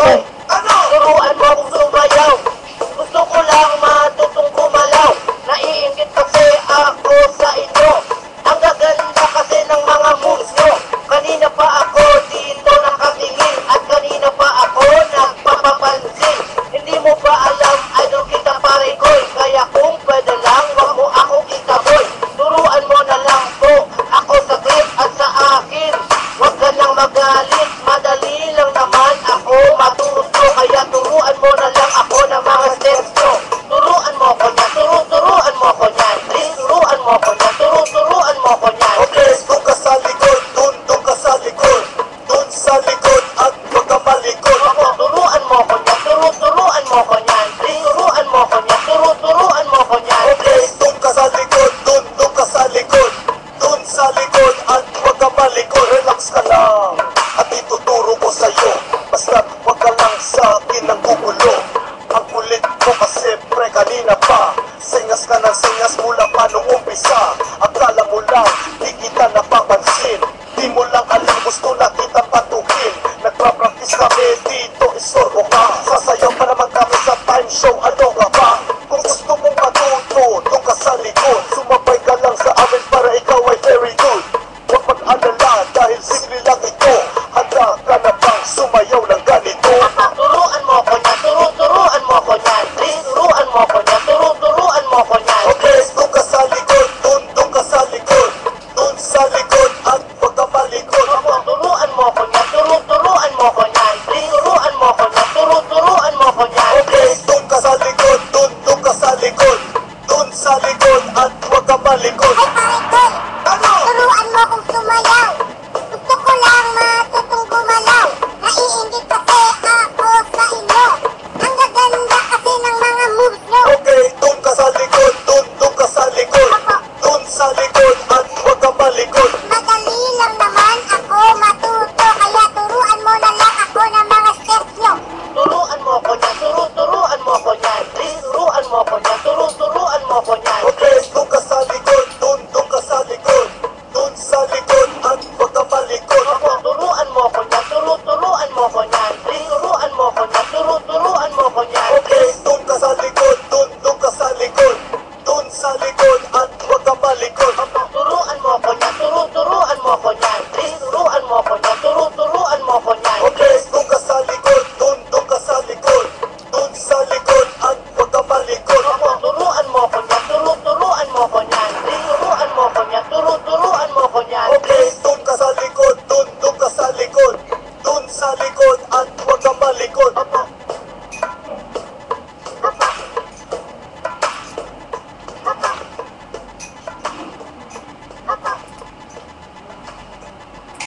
Hoy, turuan mo akong sumayaw. Gusto ko lang matutong gumalaw. Naiingit kasi ako sa inyo. Ang gaganda kasi ng mga moves nyo. Kanina pa ako dito nakatingin. At kanina pa ako nagpapapansin. Hindi mo ba alam, idol kita pare koy. Kaya kung pwede lang, wag mo akong itaboy. Turuan mo na lang po ako sa clip at sa akin. Wag ka nang magalit, madali lang naman ako matuto. Kaya turuan mo na lang ako ng mga steps nyo. Turuan mo ko niyan, turuan mo ko niyan. Please, turuan mo ko niyan, turuan mo ko niyan. Okay, doon ka sa likod, doon ka sa likod. Doon sa likod at huwag ka malikod. Opo, turuan mo ko niyan, turuan mo ko niyan. Please, turuan mo ko niyan, turuan mo ko niyan. Okay, doon ka sa likod, doon ka sa likod. Doon sa likod at huwag ka malikod. Relax ka lang at ituturo ko sa'yo. Basta huwag ka lang sa akin ng gugulo. Ang kulit mo kasi pre kanina pa. Singas ka ng singas mula pa nung umpisa. Akala mo lang di kita napapansin. Di mo lang alam gusto na kita patukin. Nagpa-practice kami dito, isorbo ka.